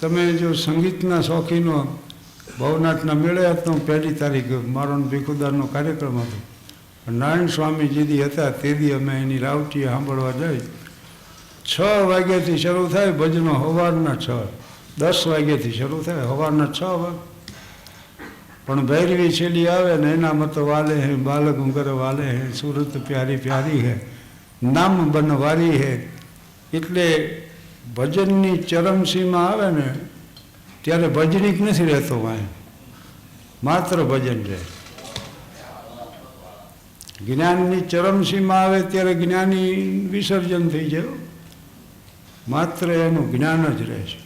તમે જો સંગીતના શોખીનો ભવનાથના મેળે હતો, 1 તારીખે મારો ભીખુદારનો કાર્યક્રમ હતો. નારાયણ સ્વામીજીદી હતા તે દી અમે એની રાવટીએ સાંભળવા જઈ. 6 વાગ્યાથી શરૂ થાય ભજનો, સવારના 6, 10 વાગ્યાથી શરૂ થાય, સવારના 6 વાગે. પણ ભૈરવી છેલ્લી આવે ને એના મત વાલે હે બાલક ઘર વાલે હે, સુરત પ્યારી પ્યારી હે, નામ બનવારી હે. એટલે ભજનની ચરમસીમા આવે ને ત્યારે ભજનિક નથી રહેતો, વાંહે માત્ર ભજન રહે. જ્ઞાનની ચરમસીમા આવે ત્યારે જ્ઞાની વિસર્જન થઈ જાય, માત્ર એનું જ્ઞાન જ રહે છે.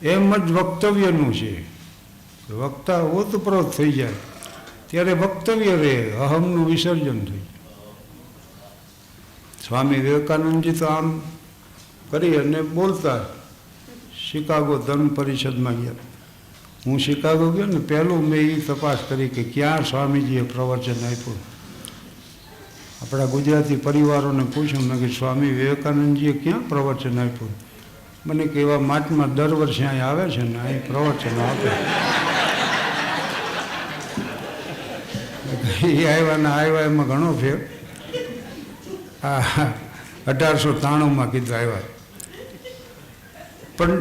એમ જ વક્તવ્યનું છે. વક્તા ઓતપ્રોત થઈ જાય ત્યારે વક્તવ્ય રહે, અહમનું વિસર્જન થઈ જાય. સ્વામી વિવેકાનંદજી તો આમ કરી અને બોલતા. શિકાગો ધર્મ પરિષદમાં ગયા. હું શિકાગો ગયો ને, પહેલું મેં એ તપાસ કરી કે ક્યાં સ્વામીજીએ પ્રવચન આપ્યું. આપણા ગુજરાતી પરિવારોને પૂછ્યું, મેં કે સ્વામી વિવેકાનંદજીએ ક્યાં પ્રવચન આપ્યું? મને કે એવા મહાત્મા દર વર્ષે અહીં આવે છે ને અહીં પ્રવચન આપે. એ આવ્યા એમાં ઘણો ફેર. 1893માં કીધું આવ્યા. પણ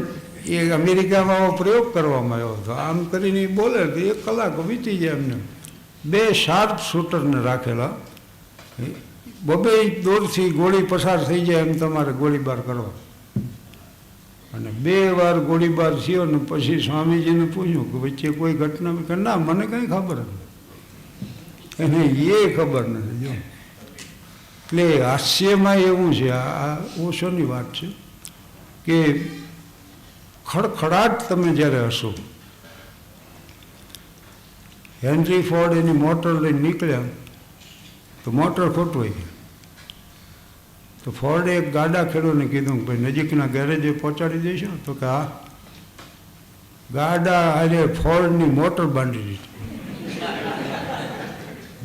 એ અમેરિકામાં આવો પ્રયોગ કરવામાં આવ્યો હતો. આમ કરીને બોલે તો 1 કલાક વીતી જાય એમને. 2 શાર્પ શૂટરને રાખેલા, 2 દોરથી ગોળી પસાર થઈ જાય એમ તમારે ગોળીબાર કરવા. અને 2 વાર ગોળીબાર થયો ને પછી સ્વામીજીને પૂછ્યું કે વચ્ચે કોઈ ઘટના? કે ના, મને કંઈ ખબર નથી. એને એ ખબર નથી. જો એટલે હાસ્યમાં એવું છે, આ ઓશોની વાત છે કે ખડખડાટ તમે જ્યારે હશો. હેનરી ફોર્ડ એની મોટર લઈને નીકળ્યા તો મોટર ખોટવાઈ ગઈ. તો ફોર્ડે એક ગાડા ખેડૂને કીધું કે ભાઈ નજીકના ગેરેજે પહોંચાડી દઈશો? તો કે હા. ગાડા હારે ફોર્ડની મોટર બાંધી દીધી,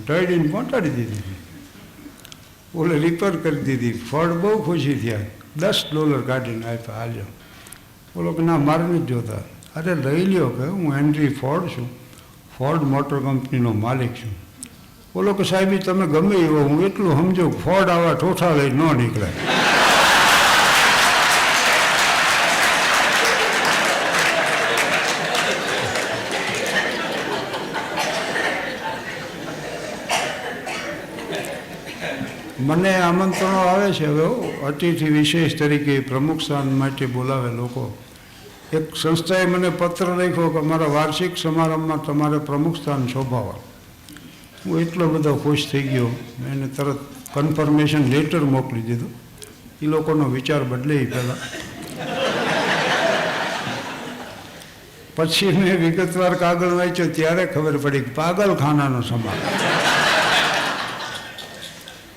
ઢળીને પહોંચાડી દીધી. ઓલે રિપેર કરી દીધી. ફોર્ડ બહુ ખુશી થયા, $10 કાઢીને આપ્યા, હાલ્યો. બોલો કે ના, મારે નથી જોતા. અરે લઈ લ્યો કે હું હેનરી ફોર્ડ છું, ફોર્ડ મોટર કંપનીનો માલિક છું. બોલો કે સાહેબ તમે ગમે એવો, હું એટલું સમજો ફોર્ડ આવા ઠોઠા લઈ ન નીકળે. મને આમંત્રણો આવે છે હવે અતિથિ વિશેષ તરીકે પ્રમુખ સ્થાન માટે બોલાવે લોકો. એક સંસ્થાએ મને પત્ર લખ્યો કે અમારા વાર્ષિક સમારંભમાં તમારે પ્રમુખ સ્થાન શોભાવા. હું એટલો બધો ખુશ થઈ ગયો, મેં એને તરત કન્ફર્મેશન લેટર મોકલી દીધું. એ લોકોનો વિચાર બદલે પહેલાં. પછી મેં વિગતવાર કાગળ વાંચ્યો ત્યારે ખબર પડી કે પાગલખાનાનો સમારંભ.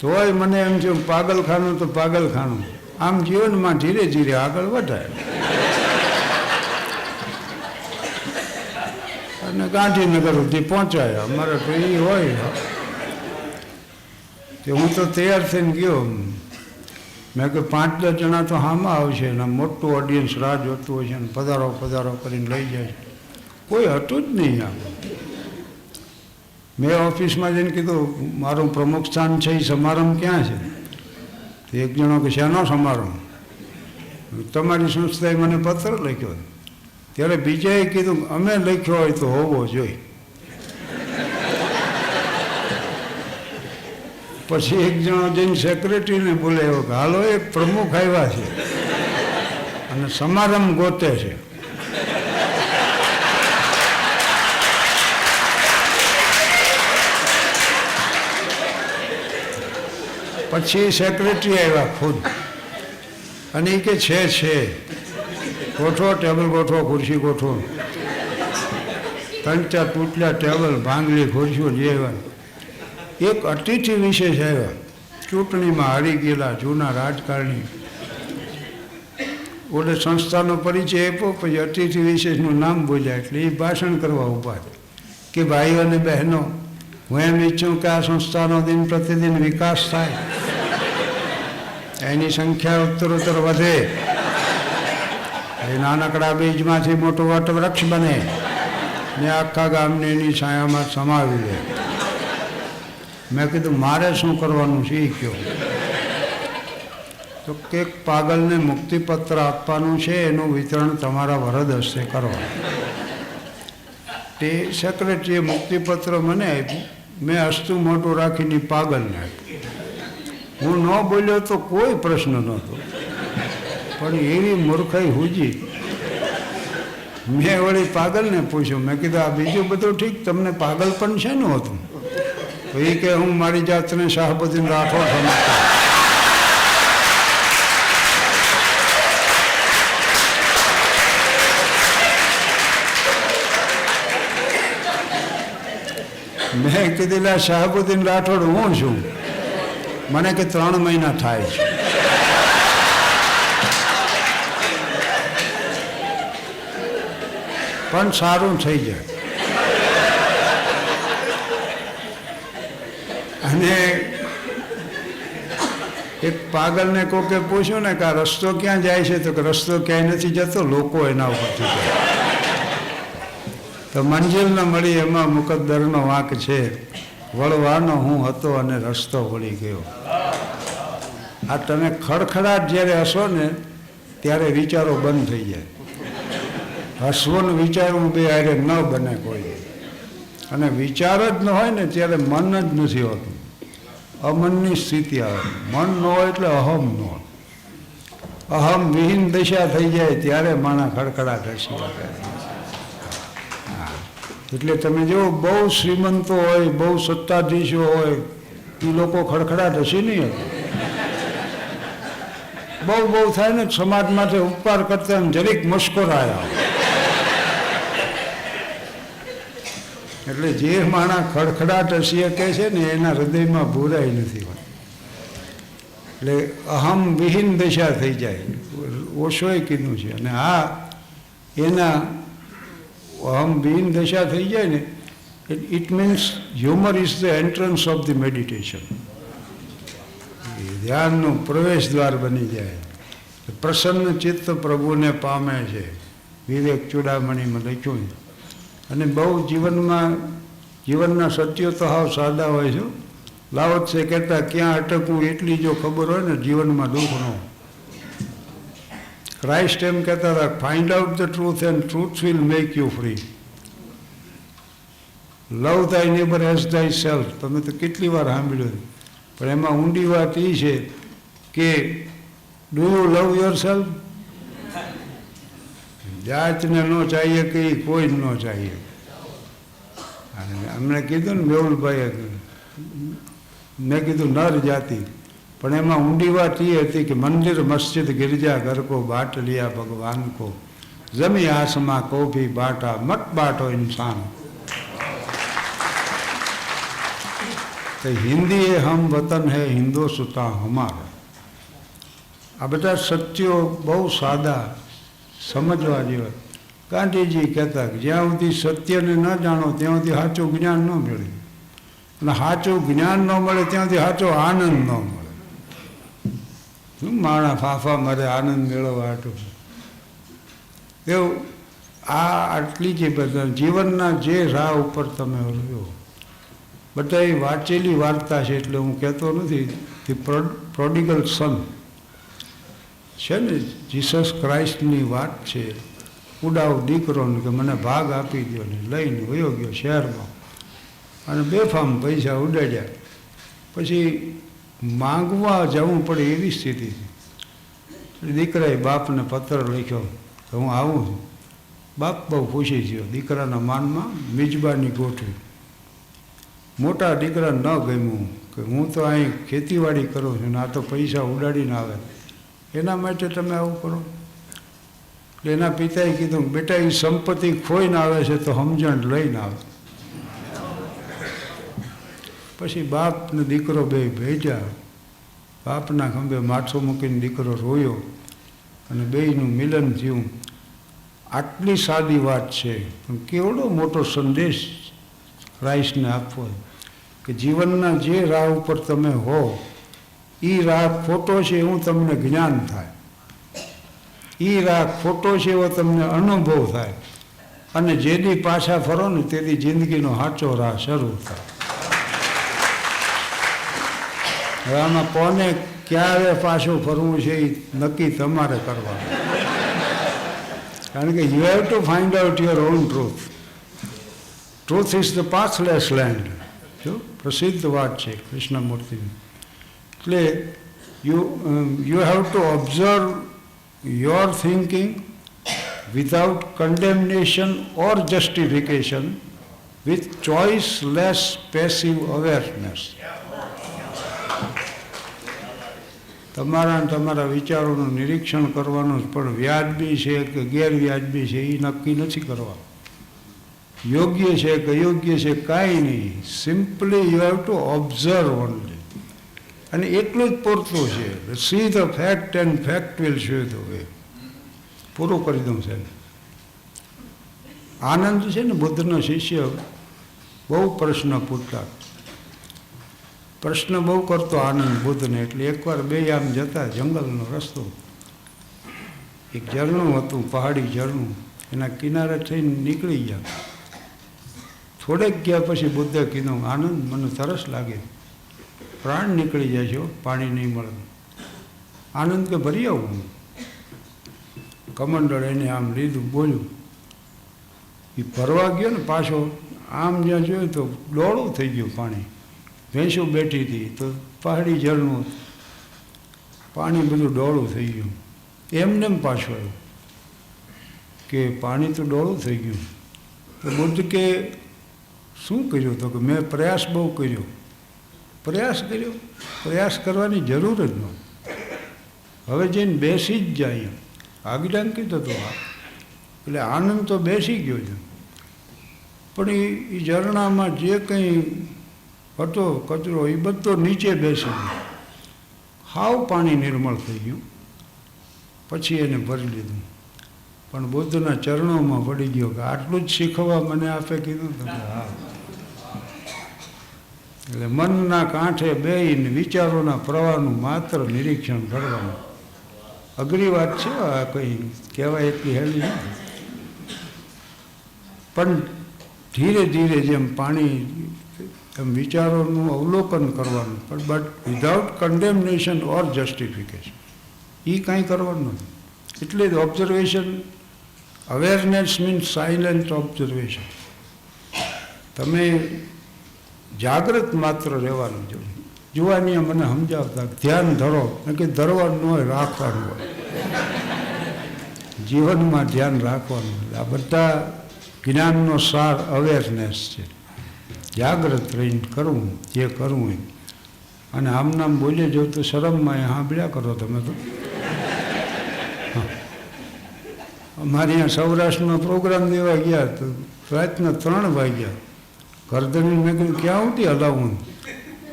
તોય મને એમ થયું પાગલખાનું તો પાગલખાનું, આમ જીવનમાં ધીરે ધીરે આગળ વધાય. અને ગાંધીનગર સુધી પહોંચાયા. અમારે તો એ હોય કે હું તો તૈયાર થઈને ગયો. મેં કે 5-10 જણા તો હામાં આવશે ને મોટું ઓડિયન્સ રાહ જોતું હોય છે ને પધારો પધારો કરીને લઈ જાય છે. કોઈ હતું જ નહીં આમ. મેં ઓફિસમાં જઈને કીધું મારું પ્રમુખ સ્થાન છે, એ સમારંભ ક્યાં છે? તો એક જણો કે શેનો સમારંભ? તમારી સંસ્થાએ મને પત્ર લખ્યો. ત્યારે બીજાએ કીધું અમે લખ્યો હોય તો હોવો જોઈએ. પછી એક જણો જઈને સેક્રેટરીને બોલાવ્યો કે હાલો એક પ્રમુખ આવ્યા છે અને સમારંભ ગોતે છે. પછી સેક્રેટરી આવ્યા ખુદ અને એ કે છે ગોઠવો, ટેબલ ગોઠવો, ખુરશી ગોઠવો. 3-4 તૂટલા ટેબલ, ભાંગલી ખુરશીઓ જે આવ્યા. એક અતિથિ વિશેષ આવ્યા, ચૂંટણીમાં હારી ગયેલા જૂના રાજકારણી. ઓલે સંસ્થાનો પરિચય આપ્યો, પછી અતિથિ વિશેષનું નામ બોલ્યા એટલે એ ભાષણ કરવા ઊભા કે ભાઈઓ અને બહેનો, હું એમ ઈચ્છું કે આ સંસ્થાનો દિન પ્રતિદિન વિકાસ થાય, એની સંખ્યા ઉત્તરોત્તર વધે, એ નાનકડા બીજમાંથી મોટું વટવૃક્ષ બને ને આખા ગામને એની છાયામાં સમાવી લે. મેં કીધું મારે શું કરવાનું છે એ કહો. તો કે પાગલને મુક્તિપત્ર આપવાનું છે, એનું વિતરણ તમારા વરદ હસ્તે કરવાનું. તે સેક્રેટરીએ મુક્તિપત્ર મને આપ્યું, મેં હસતું મોટું રાખીને પાગલને આપ્યું. હું ન બોલ્યો તો કોઈ પ્રશ્ન નહોતો, પણ એવી મૂર્ખાઈ હુજી. મેં વળી પાગલને પૂછ્યું, મેં કીધું આ બીજું બધું ઠીક, તમને પાગલ પણ છે ને હતું? તો એ કે હું મારી જાતને શાહબુદ્દીન રાઠોડ સમજતો. મેં કીધેલા શાહબુદ્દીન રાઠોડ હું છું? મને કે 3 મહિના થાય છે. પણ સારું થઈ જાય. અને એક પાગલને કોકે પૂછ્યું ને કે આ રસ્તો ક્યાં જાય છે? તો કે રસ્તો ક્યાંય નથી જતો, લોકો એના ઉપરથી જાય. તો મંજિલ ન મળી એમાં મુકદ્દરનો વાંક છે, વળવાનો હું હતો અને રસ્તો વળી ગયો. આ તમે ખડખડાટ જ્યારે હસો ને ત્યારે વિચારો બંધ થઈ જાય. હસવું ને વિચારવું બે હારે ન બને કોઈ. અને વિચાર જ ન હોય ને ત્યારે મન જ નથી હોતું, અમનની સ્થિતિ આવે. મન ન હોય એટલે અહમ ન હોય. અહમ વિહીન દશા થઈ જાય ત્યારે માણા ખડખડાટ હસી શકે. એટલે તમે જો બહુ શ્રીમંતો હોય, બહુ સત્તાધીશો હોય, એ લોકો ખડખડાટ હસી નહીં હતા. બહુ થાય ને સમાજ માટે ઉપકાર કરતા જરીક મુસ્કરાયા. એટલે જે માણા ખડખડાટ હસી કહે છે ને એના હૃદયમાં બુરાઈ નથી હોય. એટલે અહમ વિહીન દશા થઈ જાય. ઓશોએ કીધું છે. અને આ એના અહમ વિહીન દશા થઈ જાય ને, it means humour is the entrance of the meditation. ધ્યાનનું પ્રવેશ દ્વાર બની જાય. પ્રસન્ન ચિત્ત પ્રભુને પામે છે, વિવેક ચૂડામણીમાં લખ્યું. અને બહુ જીવનના સત્યો તો હાવ સાદા હોય છે. લાવો છે કહેતા ક્યાં અટકવું એટલી જો ખબર હોય ને જીવનમાં દુઃખ ન હોય. ક્રાઇસ્ટ એમ કહેતા હતા, find out the truth and truth will make you free. Love thy neighbour as thyself. તમે તો કેટલી વાર સાંભળ્યું, પણ એમાં ઊંડી વાત એ છે કે do you love your self? જાતને ન ચાહીએ કે કોઈ ન ચાહીએ. અમને કીધું ને મેહુલભાઈએ, મેં કીધું નર જાતિ, પણ એમાં ઊંડી વાત એ હતી કે મંદિર મસ્જિદ ગિરજા ઘર કો બાટ લિયા ભગવાન કો, જમી આસમા કો ભી બાટા મત બાટો ઇન્સાન. તો હિન્દી એ હમ વતન હૈ, હિન્દોસ્તા હમારા. આ બધા સત્યો બહુ સાદા, સમજવા જેવા. ગાંધીજી કહેતા કે જ્યાં સુધી સત્યને ન જાણો ત્યાં સુધી સાચું જ્ઞાન ન મળે, અને સાચું જ્ઞાન ન મળે ત્યાં સુધી સાચો આનંદ ન મળે. શું માણા ફાફા મારે આનંદ મેળવવા હાટું. એવું આ આટલી જે બધા જીવનના જે રાહ ઉપર તમે રહ્યો, બધા એ વાંચેલી વાર્તા છે. એટલે હું કહેતો નથી કે પ્રોડિગલ સન છે ને, જીસસ ક્રાઇસ્ટની વાત છે. ઉડાવ દીકરોને કે મને ભાગ આપી દો ને લઈને વયો ગયો શહેરમાં, અને બેફામ પૈસા ઉડાડ્યા. પછી માંગવા જવું પડે એવી સ્થિતિ છે. દીકરાએ બાપને પત્ર લખ્યો કે હું આવું છું. બાપ બહુ ખુશી થયો. દીકરાના માનમાં મિજબાની ગોઠવી. મોટા દીકરા ન ગમ્યું કે હું તો અહીં ખેતીવાડી કરું છું ને આ તો પૈસા ઉડાડીને આવે, એના માટે તમે આવું કરો. એટલે એના પિતાએ કીધું, બેટા એ સંપત્તિ ખોઈને આવે છે તો સમજણ લઈને આવે. પછી બાપ ને દીકરો બે ભેજ્યા. બાપના ખંભે માથું મૂકીને દીકરો રોયો અને બેયનું મિલન થયું. આટલી સાદી વાત છે, પણ કેવડો મોટો સંદેશ ક્રાઇસ્ટને આપવો કે જીવનના જે રાહ ઉપર તમે હો એ રાહ ખોટો છે એવું તમને જ્ઞાન થાય. એ રાહ ખોટો છે એવો તમને અનુભવ થાય, અને જેથી પાછા ફરો ને તેથી જિંદગીનો સાચો રાહ શરૂ થાય. હવે આમાં કોને ક્યારે પાછું ફરવું છે એ નક્કી તમારે કરવાનું, કારણ કે you have to find out your own truth. Truth is the pathless land. જો પ્રસિદ્ધ વાત છે કૃષ્ણમૂર્તિની. એટલે you have to observe your thinking without condemnation or justification, with choiceless passive awareness. તમારા વિચારોનું નિરીક્ષણ કરવાનું, પણ વ્યાજબી છે કે ગેરવ્યાજબી છે એ નક્કી નથી કરવા. યોગ્ય છે કે અયોગ્ય છે કાંઈ નહીં. Simply you have to observe only. અને એટલું જ પૂરતું છે. See the fact and fact will show the way. પૂરું કરી દઉં છે. આનંદ છે ને બુદ્ધના શિષ્ય બહુ પ્રશ્ન પૂછતા, પ્રશ્ન બહુ કરતો આનંદ બુદ્ધને. એટલે એકવાર બે આમ જતા જંગલનો રસ્તો, એક ઝરણું હતું, પહાડી ઝરણું, એના કિનારે થઈને નીકળી ગયા. થોડેક ગયા પછી બુદ્ધે કીધું, આનંદ મને તરસ લાગે, પ્રાણ નીકળી જાય છે, પાણી નહીં મળે. આનંદ કે ભરી આવું. કમંડળ એને આમ લીધું, બોલ્યું. એ ભરવા ગયો ને પાછો, આમ જ્યાં જોયું તો ડોળું થઈ ગયું પાણી. ભેંસો બેઠી હતી તો પહાડી ઝરણું, પાણી બધું ડોળું થઈ ગયું. એમને પાછું આવ્યું કે પાણી તો ડોળું થઈ ગયું. તો બુદ્ધ કે શું કર્યું? તો કે મેં પ્રયાસ બહુ કર્યો. પ્રયાસ કર્યો? પ્રયાસ કરવાની જરૂર જ ન. હવે જઈને બેસી જ જાય. આજ્ઞા કીધું હતું. એટલે આનંદ તો બેસી ગયો છે, પણ એ ઝરણામાં જે કંઈ હતો કચરો એ બધો નીચે બેસી ગયો. હાવ પાણી નિર્મળ થઈ ગયું. પછી એને ભરી લીધું. પણ બુદ્ધના ચરણોમાં પડી ગયો કે આટલું જ શીખવા મને આપે કીધું. તો હા. એટલે મનના કાંઠે બેહીને વિચારોના પ્રવાહનું માત્ર નિરીક્ષણ કરવાનું. અઘરી વાત છે આ, કંઈ કહેવાય એટલી હેલી નથી. પણ ધીરે ધીરે જેમ પાણી એમ વિચારોનું અવલોકન કરવાનું, પણ બટ વિધાઉટ કન્ડેમનેશન ઓર જસ્ટિફિકેશન. એ કાંઈ કરવાનું નથી. એટલે જ observation, awareness means silent observation. તમે જાગૃત માત્ર રહેવાનું જોઈએ. જુવાની મને સમજાવતા ધ્યાન ધરો, કે ધરવાનું હોય, રાખવાનું હોય. જીવનમાં ધ્યાન રાખવાનું. આ બધા જ્ઞાનનો સાર અવેરનેસ છે. જાગૃત રહીને કરવું જે કરવું એમ. અને આમ નામ બોલે જો તો શરમમાં સાંભળ્યા કરો તમે તો. અમારે અહીંયા સૌરાષ્ટ્રમાં પ્રોગ્રામ દેવા ગયા તો રાતના 3 વાગ્યા. કરધણી મેં કીધું ક્યાં ઉઠી હલાવું?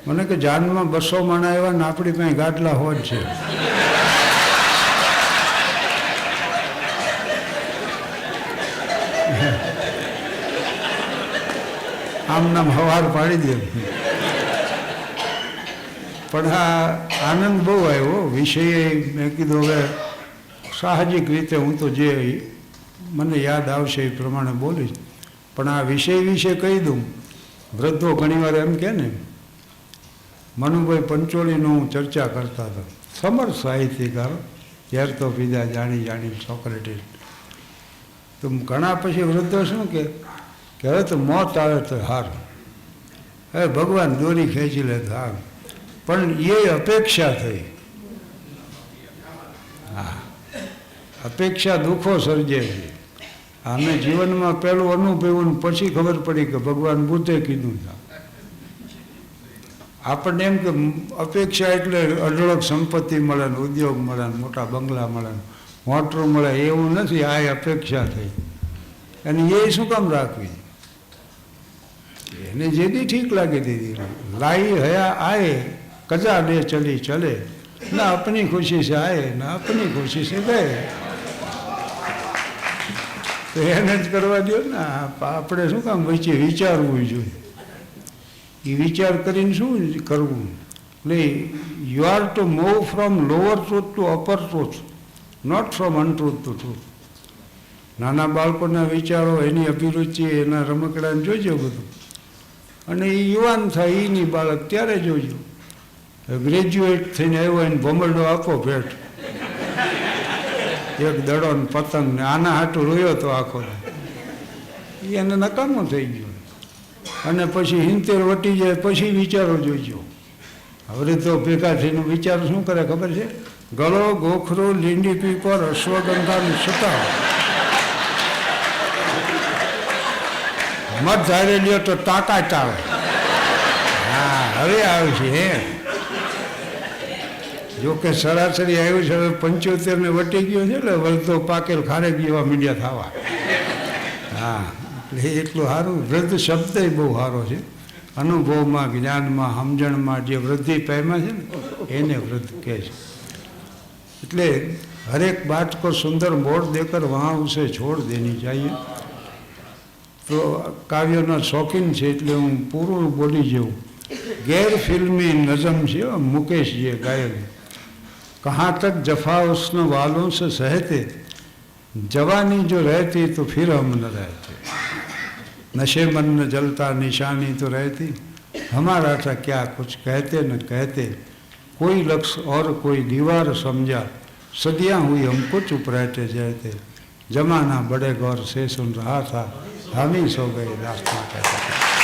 મને કે જાનમાં 200 માણા આવ્યા ને આપણી પાસે ગાટલા હોજ છે. આમ નામ હવાર પાડી દે. પણ આ આનંદ બહુ આવ્યો. વિષય મેં કીધું હવે સાહજિક રીતે હું તો જે મને યાદ આવશે એ પ્રમાણે બોલીશ. પણ આ વિષય વિશે કહી દઉં. વૃદ્ધો ઘણીવાર એમ કહે ને, મનુભાઈ પંચોળીનો હું ચર્ચા કરતા હતા, સમર્થ સાહિત્યકાર, ઝેર તો પીધા જાણી જાણી સોક્રેટીસ. તો ઘણા પછી વૃદ્ધો શું કે હવે તો મોત આવે તો હાર, હવે ભગવાન દોરી ખેંચી લે તો હાર. પણ એ અપેક્ષા થઈ. હા, અપેક્ષા દુઃખો સર્જે છે. અમે જીવનમાં પહેલું અનુભવ્યું, પછી ખબર પડી કે ભગવાન બુદ્ધે કીધું છે. આપણને એમ કે અપેક્ષા એટલે અઢળક સંપત્તિ મળે ને, ઉદ્યોગ મળે ને, મોટા બંગલા મળે ને, મોટરું મળે, એવું નથી. આ અપેક્ષા થઈ. અને એ શું કામ રાખવી? એને જેથી ઠીક લાગી દીધી. लाई हया आए कजा ले चली चले, ना अपनी खुशी से आए ना अपनी खुशी से गए. તો એને જ કરવા દો ને. આપણે શું કામ વચ્ચે વિચારવું જોઈએ? એ વિચાર કરીને શું કરવું? એટલે you are to move from lower truth to upper truth not from untruth to truth. નાના બાળકોના વિચારો, એની અભિરુચિ, એના રમકડાને જોઈજો બધું. અને એ યુવાન થાય એની બાળક ત્યારે જોઈજો. ગ્રેજ્યુએટ થઈને આવ્યો એને ભમરડો આપો ભેટ, એક દડો ને પતંગ ને આના હાટું રોયો તો આખો એને નકામો થઈ ગયો. અને પછી 70 વટી જાય પછી વિચારો જોઈજો. હવે તો ભેગા થઈને વિચાર શું કરે ખબર છે? ગળો, ગોખરો, લીંડી પીપર, અશ્વગંધાનું સતાવ, મત ધારે લ્યો તો તાકાત આવે. હા, હવે આવે છે હે. જોકે સરાસરી આવ્યું છે, હવે 75 ને વટી ગયો છે, એટલે વળતો પાકેલ ખારેક જેવા મીડિયા થવા. હા, એટલે એટલું સારું. વૃદ્ધ શબ્દ બહુ સારો છે. અનુભવમાં, જ્ઞાનમાં, સમજણમાં જે વૃદ્ધિ પામ્યા છે ને એને વૃદ્ધ કહે છે. એટલે હરેક બાત કો સુંદર મોડ દેકર વહાં ઉસે છોડ દેની चाहिए. તો કાવ્યના શોખીન છે એટલે હું પૂરું બોલી જાઉં. ગેર ફિલ્મી નઝમ છે મુકેશજીએ ગાયેલી. कहाँ तक जफा उसने वालों से सहते, जवानी जो रहती तो फिर हम न रहते, नशे मन न जलता निशानी तो रहती, हमारा था क्या कुछ कहते न कहते, कोई लक्ष्य और कोई दीवार समझा, सदियाँ हुई हमको चुप रहते जाते, जमाना बड़े गौर से सुन रहा था, हम ही सो गए रास्ता कहते.